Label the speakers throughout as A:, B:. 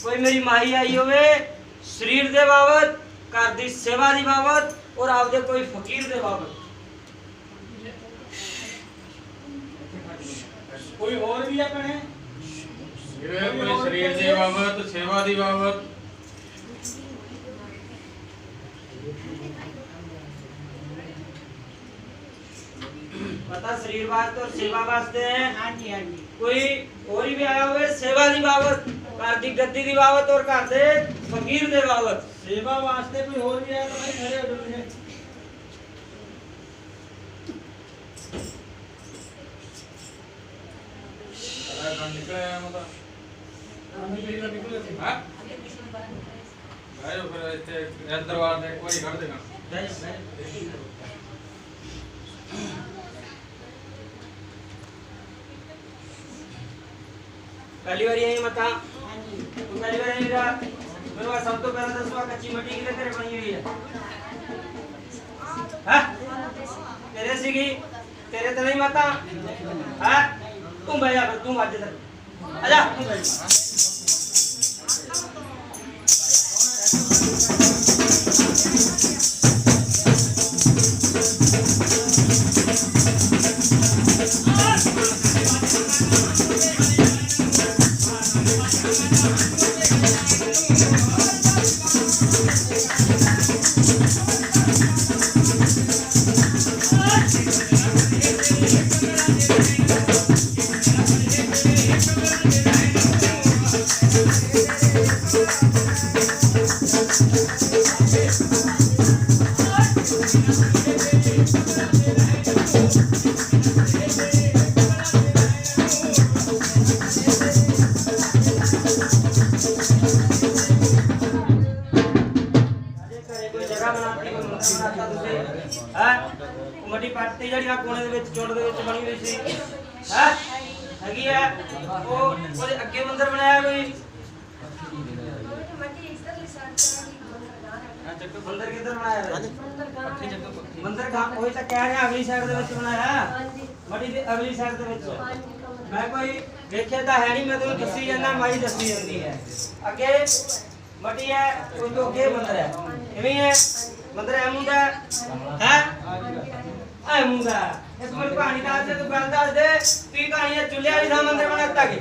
A: कोई मेरी माही आई होवे शरीर दे बाबत, घर दी सेवा दी बाबत और आपदे कोई फकीर दे बाबत।
B: कोई और भी है कने?
C: कोई शरीर दे बाबत, सेवा दी बाबत।
A: पता शरीर वास्ते और सेवा वास्ते है।
B: हां जी हां जी।
A: कोई और भी आया हुए सेवा दी बाबत, घर दी गद्दी दी बाबत और घर दे फकीर दे बाबत।
B: सेवा वास्ते कोई और भी आया तो भाई खड़े हो जाओ।
C: अरे निकले मतलब
B: हमें भी निकले थे।
C: हां भाई फिर इतने दरबार में कोई कर देगा।
A: पहली बार यही मता। हां जी। तू पहली बार नहीं रहा। मेरे पास सब तो पहले दसवा कच्ची मट्टी के लिए तेरे बनी हुई है। हां? तेरे सीगी तेरे तो नहीं मता। हां? तुम भैया फिर तुम आज इधर। आजा तुम भैया। मटी पट्टी जड़ी कोने दे विच चुंड दे विच बनी हुई सी है हैगी है ओ ओदे अगे मंदिर बनाया कोई मंदिर किधर बनाया है मंदिर कहां कोई तो कह रहा अगली साइड दे विच बनाया मटी दे अगली साइड दे विच मैं कोई देखिया तो है नहीं मैं तुम्हें दसी जाना माई दसी जाती है अगे मटी है कोई तो अगे मंदिर है इवें है मंदिर है मुंडा है ए मुंडा इस पर कहानी का से तू गल दस दे ती कहानी है चुल्हे वाली दा मंदिर बनाता के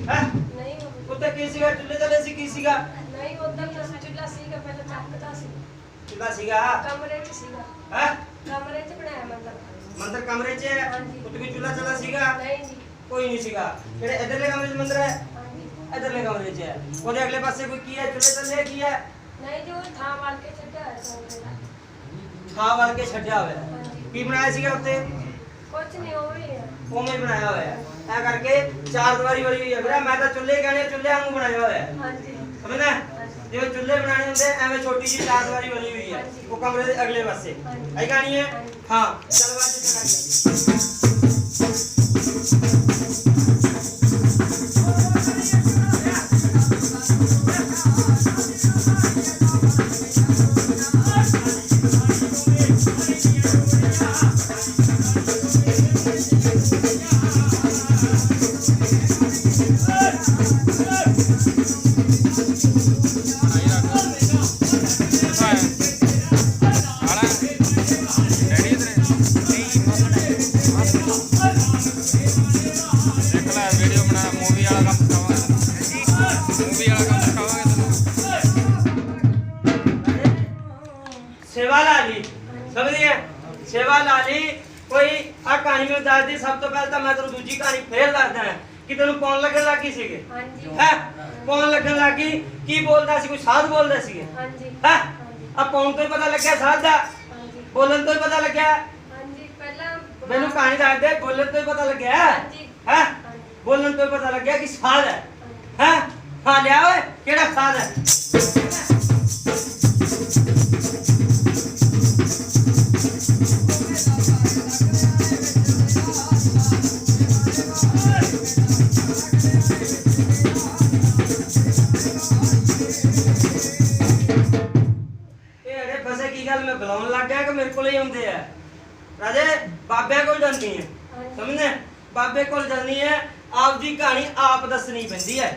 A: है नहीं उते किसी का चुल्हे चले सी किसी का
D: नहीं उधर तो चुल्हा सीगा पहले चक्कता सी
A: चुल्हा सीगा
D: कमरे में सीगा
A: है
D: कमरे में बनाया
A: मंदिर कमरे च है उते कोई चुल्हा चला सीगा
D: नहीं जी
A: कोई नहीं सीगा फिर इधरले कमरे च मंदिर है इधरले कमरे च है ओदे अगले पासे कोई की है चुल्हे चले की है
D: नहीं जो था मार के छड्या है
A: खा वाल के छड्या होया की बनाया सीगा उते
D: कुछ नहीं हो रही है
A: ओमे बनाया होया है ऐ करके चार दीवारी वाली हुई है मेरा मैं तो चुल्हे कहने चुल्हे वांगू बनाया होया है
D: हां जी
A: समझना जो चुल्हे बनाने होंगे एवं छोटी सी चार दीवारी बनी हुई है वो कमरे के अगले पासे आई कहानी है हां चल बात सेवा ला ली समझिए सेवा ला ली कोई आ कहानी में दस दी सब तो पहले तो मैं तेन दूजी कहानी फिर दसदा है कि तेन कौन लगन लगी सीगे
D: हाँ जी
A: है कौन लगन लगी की बोलदा सी कोई साध बोलदा सीगे
D: हाँ जी
A: है अब कौन तो ही पता लग गया साध दा
D: हाँ जी
A: बोलन तो ही पता लग गया
D: हाँ जी पहला
A: मैनू कहानी दस दे बोलन तो ही पता लग गया
D: हाँ जी
A: है
D: हाँ जी
A: बोलन तो ही पता लग गया कि साध है हैं हाँ लिया ओए केड़ा साध है मैं बुलाने लग गया कि मेरे को ही आते हैं राजे बाबे को जानी है समझने बाबे को जानी है आपकी कहानी आप दसनी पैंदी है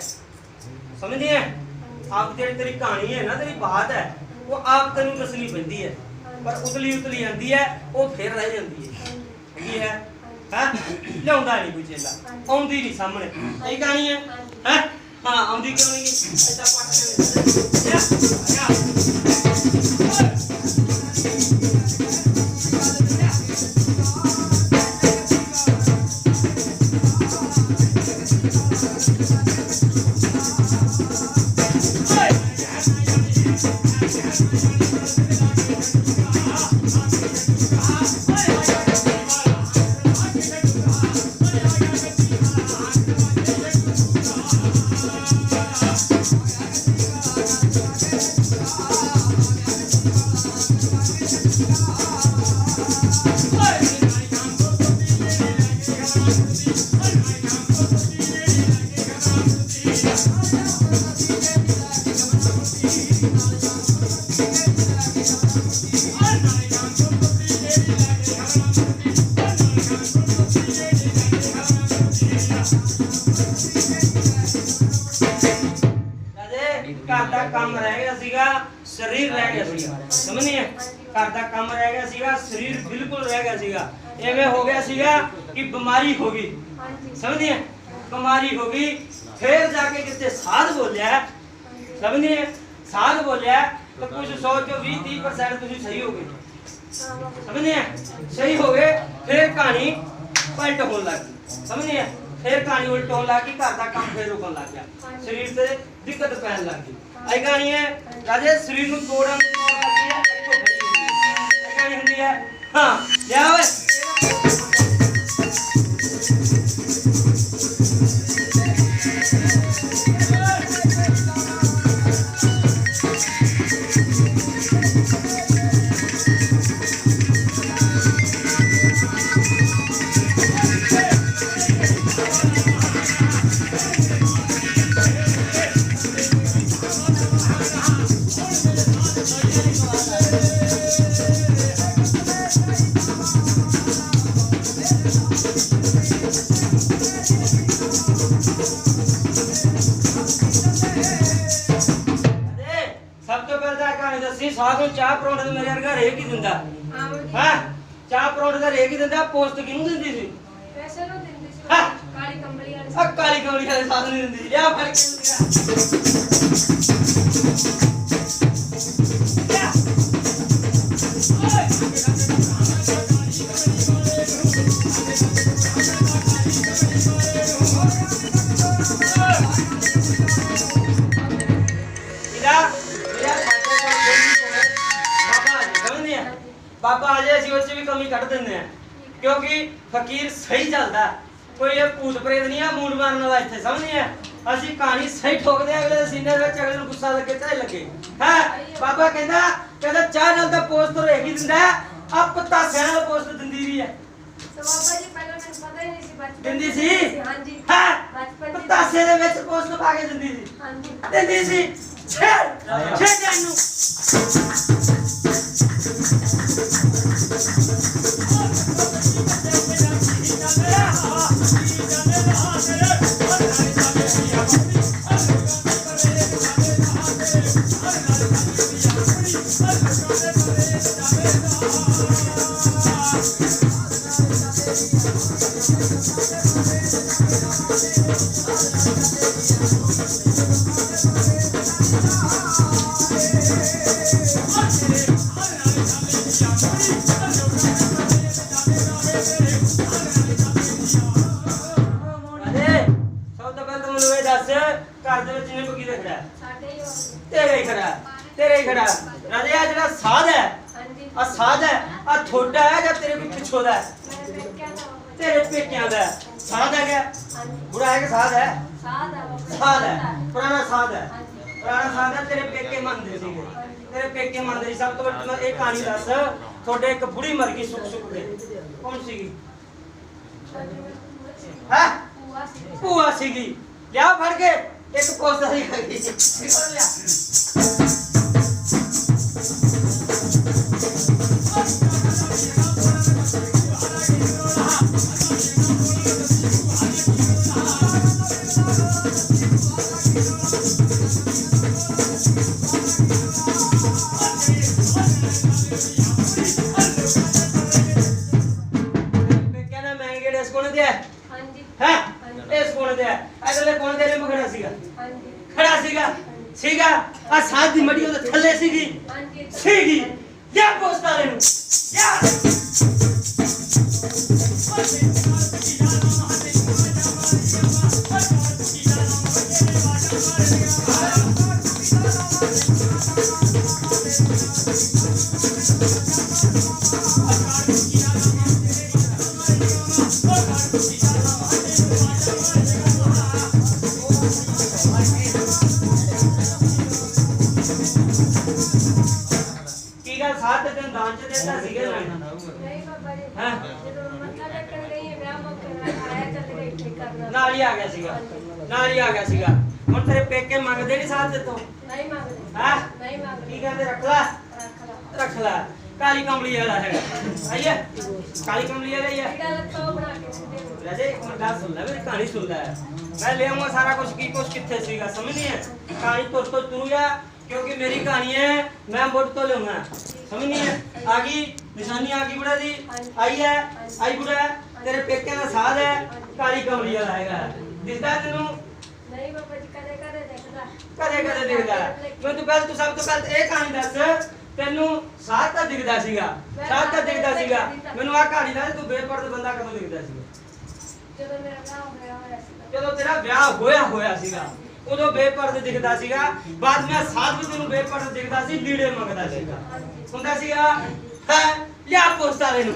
A: समझिए आप जेड़ी तेरी कहानी है ना तेरी बात है वो आप तेन दसनी पैंदी है पर उतली उतली आती है वो फिर रह जाती है की है लिया नहीं कोई चेला आती नहीं सामने यही कहानी है हाँ आती क्यों नहीं ऐसा घर का काम रह गया सीगा शरीर रह गया सीगा समझिए घर का काम रह गया सीगा शरीर बिल्कुल रह गया सीगा एवं हो गया सीगा कि बीमारी होगी समझिए बीमारी होगी फिर जाके कितने साध बोलिया समझिए साध बोलिया तो कुछ 100 जो 20-30% तुम सही हो गए समझिए सही हो गए फिर कहानी पलट होने लगी समझिए फिर कहानी उल्ट होने लगी घर का काम फिर रुकन लग गया शरीर से दिक्कत पैन लग गई आई कहानी है राजे शरीर को तोड़न कहानी होती है हाँ लिया साधु चाह परोठे मेरे वर्गा रेक ही दिंदा हां चाह परोठे दा रेक ही दिंदा पोस्ट किनु दिंदी सी
D: पैसे नु दिंदी सी काली कंबली वाले
A: काली कंबली वाले साधु नहीं दिंदी लिया फड़ बाबा आ जाए भी कमी कट देंगे क्योंकि फकीर सही चलता कोई ये भूत प्रेत नहीं है मूड मारने वाला इतने समझिए असि कहानी सही ठोकते अगले सीने में अगले को गुस्सा लगे चाहे लगे है बाबा कहता चाह नाल दा पोस्ट तो एक ही दिंदा अब पतासे नाल पोस्ट दिंदी रही है
D: तो बाबा जी पहले मैंने पता ही नहीं सी बचपन
A: दिंदी सी
D: हां जी
A: हां
D: बचपन
A: पतासे दे विच पोस्ट पा के दिंदी सी
D: हां जी
A: दिंदी सी छे जानू ਰਾਜੇ ਸਭ ਤੋਂ ਪਹਿਲਾਂ ਮੈਨੂੰ ਇਹ ਦੱਸ ਘਰ ਦੇ ਵਿੱਚ ਨਿੰਮ ਕਿਹਦੇ ਖੜਾ ਹੈ?
D: ਸਾਡੇ ਹੀ ਹੋ
A: ਤੇਰੇ ਹੀ ਖੜਾ ਤੇਰੇ ਹੀ ਖੜਾ ਰਾਜੇ ਆ ਜਿਹੜਾ ਸਾਧ ਹੈ
D: ਹਾਂਜੀ
A: ਆ ਸਾਧ ਹੈ ਆ ਥੋੜਾ ਹੈ ਜਾਂ ਤੇਰੇ ਵੀ ਪਿੱਛੋਂ ਦਾ ਹੈ?
D: ਮੇਰੇ ਪੇਕਿਆਂ ਦਾ ਬਾਬਾ ਜੀ।
A: ਤੇਰੇ ਪੇਕਿਆਂ ਦਾ ਹੈ। ਸਾਧ ਹੈ ਕਿਆ
D: ਹਾਂਜੀ
A: ਬੁਰਾ ਹੈ ਕਿ ਸਾਧ ਹੈ
D: ਸਾਧ ਆ ਬਾਬਾ ਜੀ।
A: ਸਾਧ ਹੈ ਪੁਰਾਣਾ ਸਾਧ ਹੈ
D: ਹਾਂਜੀ
A: ਪੁਰਾਣਾ ਸਾਧ ਹੈ ਤੇਰੇ ਪੇਕੇ ਮੰਨਦੇ ਸੀਗੇ ਤੇਰੇ ਪੇਕੇ ਮੰਨਦੇ ਸੀ ਸਭ ਤੋਂ ਵੱਡੀ ਮੈਂ ਇਹ ਕਹਾਣੀ ਦੱਸ ਤੁਹਾਡੇ ਇੱਕ ਬੁੜੀ ਮਰ ਗਈ ਸੁੱਕ ਸੁੱਕ ਕੇ ਕੌਣ ਸੀਗੀ ਹੈ
D: ਭੂਆ ਸੀ
A: ਭੂਆ ਸੀਗੀ ਲਿਆ ਫੜ ਕੇ ਇੱਕ ਪੋਸਟਰ ਹੀ ਕਰ ਗਈ ਨਿਕਲ ਲਿਆ ਪੇਕਿਆਂ ਨੇ ਮਹਿੰਗੇ ਡੇਸ ਕੋਣ ਦਿਆ
D: ਹਾਂਜੀ
A: ਹੈ ਇਸ ਕੋਣ ਦਿਆ ਅਗਲੇ ਕੋਣ ਦੇ ਨੇ ਖੜਾ ਸੀਗਾ
D: ਹਾਂਜੀ
A: ਖੜਾ ਸੀਗਾ ਆ ਸਾਧ ਦੀ ਮੜੀ ਉਹਦੇ ਥੱਲੇ ਸੀਗੀ
D: ਹਾਂਜੀ
A: ਸੀਗੀ ਲਿਆ ਪੋਸਟਰ ਇਹਨੂੰ ਲਿਆ ਕੀ ਗੱਲ ਸਾਧ ਤੇ ਦਾਨ ਚ ਦੇਤਾ ਸੀਗੇ ਨਾ
D: ਨਹੀਂ ਬਾਬਾ ਜੀ
A: ਹੈਂ?
D: ਜਦੋਂ ਮੱਥਾ ਟੇਕਣ ਗਈ ਹੈ ਵਿਆਹ ਮੌਕੇ ਨਾਲ ਆਇਆ ਚੱਲ ਗਈ ਠੀਕ ਕਰਨਾ
A: ਨਾਲ ਹੀ ਆ ਗਿਆ ਸੀਗਾ ਨਾਲ ਹੀ ਆ ਗਿਆ ਸੀਗਾ ਹੁਣ ਤੇਰੇ ਪੇਕੇ ਮੰਗਦੇ ਨਹੀਂ ਸਾਧ ਤੇ ਤੋਂ
D: ਨਹੀਂ ਮੰਗਦੇ
A: ਹੈਂ?
D: ਨਹੀਂ
A: ਕੀ
D: ਮੰਗਦੇ
A: ਕਹਿੰਦੇ ਰੱਖ ਲੈ
D: ਰੱਖ ਲਾ
A: ਰੱਖ ਲੈ ਕਾਲੀ ਕੰਬਲੀ ਵਾਲਾ ਹੈਗਾ ਆਈਏ ਕਾਲੀ ਕੰਬਲੀ ਵਾਲਾ ਹੀ ਹੈ
D: ਇਹ ਗੱਲ ਤੋਂ ਬਣਾ ਕੇ ਸਿੱਧੇ ਹੋ
A: ਰਾਜੇ ਇੱਕ ਮਿੰਟ ਗੱਲ ਸੁਣ ਲੈ ਮੇਰੀ ਕਹਾਣੀ ਸੁਣ ਲੈ ਮੈਂ ਲੈ ਆਉਂਗਾ ਸਾਰਾ ਕੁਝ ਕੀ ਕੁਝ ਕਿੱਥੇ ਸੀਗਾ ਸਮਝ ਨਹੀਂ ਹੈ ਕਹਾਣੀ ਤੁਰ ਤੋਂ ਤੁਰੂ ਜਾ क्योंकि मेरी कहानी है मैं बोट तो लूंगा समझ नहीं है आगी निशानी आगी बुढ़ा दी आई है आई बुढ़ा तेरे पेके का साथ है काली कमली वाला आएगा दिखता है तेनू
D: नहीं बाबा जी कदे कदे देखदा
A: कदे कदे दिखदा मैं तो पहले तू सब तो पहले एक कहानी दस तेनू साथ ਤਾਂ ਦਿਖਦਾ ਸੀਗਾ ਸਾਥ ਤਾਂ ਦਿਖਦਾ ਸੀਗਾ ਮੈਨੂੰ ਆ ਕਹਾਣੀ ਦੱਸ ਤੂੰ ਬੇਪਰਦ ਬੰਦਾ ਕਦੋਂ ਦਿਖਦਾ ਸੀਗਾ
D: ਜਦੋਂ ਮੇਰਾ ਵਿਆਹ ਹੋਇਆ ਸੀ
A: ਜਦੋਂ ਤੇਰਾ ਵਿਆਹ ਹੋਇਆ ਸੀਗਾ ਉਦੋਂ ਬੇਪਰਦ ਦਿਖਦਾ ਸੀਗਾ ਬਾਅਦ ਵਿੱਚ ਸਾਧ ਵੀ ਤੈਨੂੰ ਬੇਪਰਦ ਦਿਖਦਾ ਸੀ ਲੀੜੇ ਮੰਗਦਾ ਸੀਗਾ ਹੁੰਦਾ ਸੀਗਾ ਹੈ ਲਿਆ ਪੋਸਟਾ ਲੈ ਨੂੰ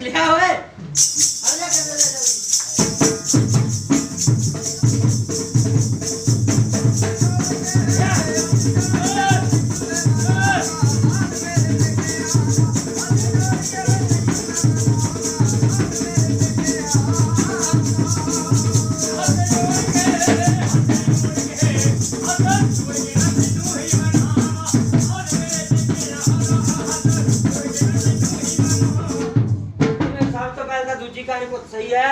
A: ਲਿਆ ਓਏ ਆ ਜਾ ਕਰ ਲੈ ਦੂਜੀ ਕਹਾਣੀ ਬਹੁਤ ਸਹੀ ਹੈ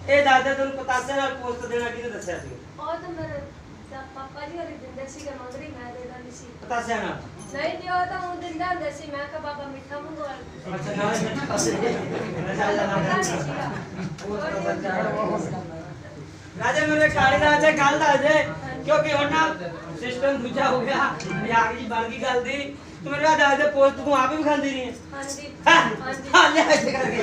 A: ਇਹ ਦਾਦਾ ਤੈਨੂੰ ਪਤਾਸੇ ਨਾਲ ਪੋਸਟ ਦੇਣਾ ਕਿਹਨੇ ਦੱਸਿਆ ਸੀ
D: ਉਹ ਤਾਂ ਮੇਰੇ ਪਾਪਾ ਜੀ ਹੋਰੀ ਦਿੰਦੇ ਸੀ ਕਿ ਮੰਗਰੀ ਮੈਂ ਦੇ ਦਿੰਦੀ ਸੀ
A: ਪਤਾਸੇ ਨਾਲ
D: ਨਹੀਂ ਜੀ ਉਹ ਤਾਂ ਉਹ ਦਿੰਦਾ ਹੁੰਦੇ ਸੀ ਮੈਂ ਕਿਹਾ ਬਾਬਾ ਮਿੱਠਾ ਮੰਗਵਾ
A: ਅੱਛਾ ਰਾਜੇ ਮੇਰੇ ਕਾਲੀ ਦਾ ਅੱਜ ਗੱਲ ਦੱਸ ਦੇ ਕਿਉਂਕਿ ਹੁਣ ਨਾ ਸਿਸਟਮ ਦੂਜਾ ਹੋ ਗਿਆ ਮਜ਼ਾਕ ਜੀ ਬਣ ਗਈ ਗੱਲ ਦੀ ਤੂੰ ਮੈਨੂੰ ਦੱਸ ਦੇ ਪੋਸਟ ਤੂੰ ਆਪ ਹੀ ਖਾਂਦੀ ਰਹੀ ਹੈ
D: ਹਾਂਜੀ
A: ਹਾਂਜੀ ਹਾਂ ਲੈ ਇੱਥੇ ਕਰਕੇ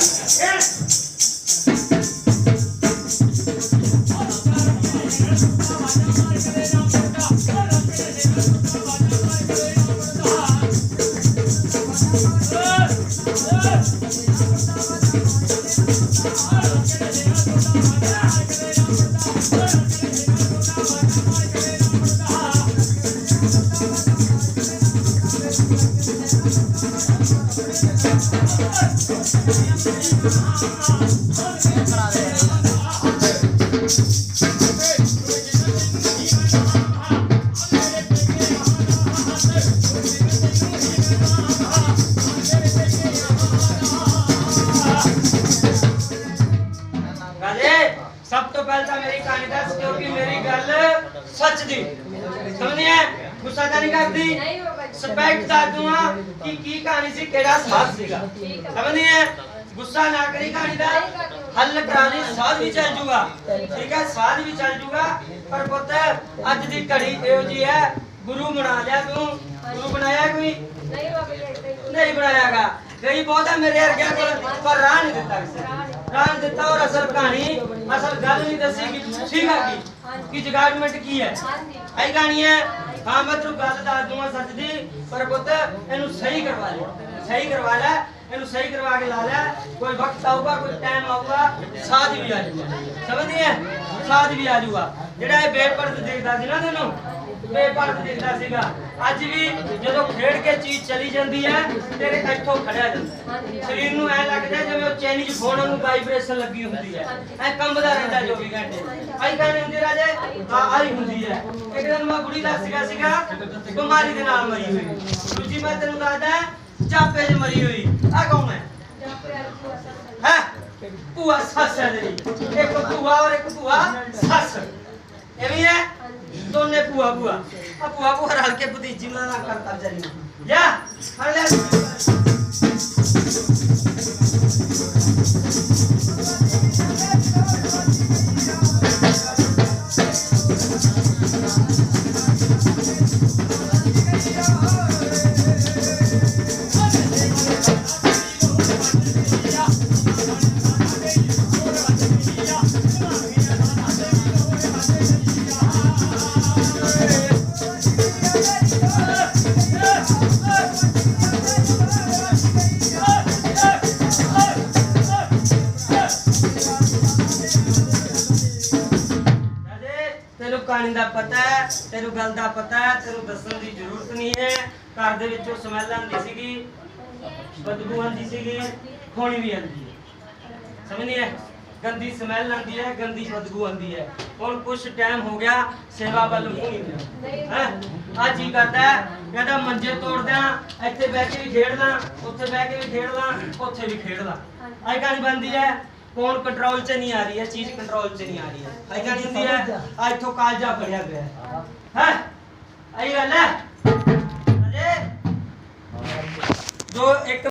A: सब तो पहले तो मेरी कहानी दस क्योंकि मेरी गल सच दी समझिए गुस्सा तो नहीं करती स्पेक्ट कर दूंगा कि की कहानी सी केड़ा साथ सीगा समझिए गुस्सा ना करी कहानी का हल करानी साध भी चल जूगा ठीक है साध भी चल जूगा पर पुत अज दी घड़ी एहो जी है गुरु बना लिया तू गुरु बनाया कोई
D: नहीं बाबा जी ऐसे ही
A: नहीं बनायागा कई बहुत है मेरे अर्गे पर राह नहीं देता किसी राह नहीं देता और असल कहानी असल गल नहीं दसी कि ठीक है कि जगाड़मेंट की है
D: हाँ जी
A: आई कहानी है हाँ मैं तेरू गल दस दूंगा सच दी पर पुत इनू सही करवा ले इनू सही करवा के ला ले कोई वक्त आऊगा कोई टाइम आऊगा साथ भी आ जाऊगा समझ है साथ भी आ जाऊगा जेड़ा ये बेपरद देखदा सी ना तेनू बेपरद देखदा सीगा ਅੱਜ ਵੀ ਜਦੋਂ ਖੇਡ ਕੇ ਚੀਜ਼ ਚਲੀ ਜਾਂਦੀ ਹੈ ਤੇਰੇ ਇੱਥੋਂ ਖੜਿਆ ਜਾਂਦਾ ਸਰੀਰ ਨੂੰ ਐ ਲੱਗਦਾ ਜਿਵੇਂ ਉਹ ਚੈਨੀ 'ਚ ਫੋਨ ਨੂੰ ਵਾਈਬ੍ਰੇਸ਼ਨ ਲੱਗੀ ਹੁੰਦੀ ਹੈ ਐ ਕੰਬਦਾ ਰਹਿੰਦਾ 24 ਘੰਟੇ ਆਈ ਕਹਿੰਦੇ ਹੁੰਦੇ ਰਾਜੇ ਆਈ ਹੁੰਦੀ ਹੈ ਇੱਕ ਦਿਨ ਮੈਂ ਬੁੜੀ ਦਾ ਸੀਗਾ ਬਿਮਾਰੀ ਦੇ ਨਾਲ ਮਰੀ ਹੋਈ ਦੂਜੀ ਮੈਂ ਤੈਨੂੰ ਦੱਸਦਾ ਚਾਪੇ 'ਚ ਮਰੀ ਹੋਈ ਆ ਕੌਣ ਹੈ
D: जब प्यार हुआ सब
A: ਹੈ ਭੂਆ ਸੱਸ ਹੈ ਤੇਰੀ ਇੱਕ ਭੂਆ ਔਰ ਇੱਕ ਭੂਆ ਸੱਸ ਐਵੇਂ ਹੈ दोने बुआ बुआ अब बुआ को हर के भतीजी में ना करता जरी जा हर ले कहानी का पता है तेरू गल का पता है तेरू दसन की जरूरत नहीं है घर दे विचों स्मैल आंदी सीगी बदबू आंदी सीगी खोनी भी आंदी है समझ नहीं है गंदी स्मैल आंदी है गंदी बदबू आंदी है और कुछ टाइम हो गया सेवा वाल मुंह नहीं है आज जी करता है कहता मंजे तोड़ दियां ਇੱਥੇ ਬਹਿ ਕੇ ਵੀ ਖੇਡ ਲਾਂ ਉੱਥੇ ਬਹਿ ਕੇ ਵੀ ਖੇਡ ਲਾਂ ਉੱਥੇ ਵੀ ਖੇਡ ਲਾਂ ਅੱਜ ਕਹਾਣੀ बनदी है कौन कंट्रोल च नहीं आ रही है चीज कंट्रोल च नहीं आ रही है आई क्या होती है आज तो कालजा पड़िया गया है आई गल है अरे जो एक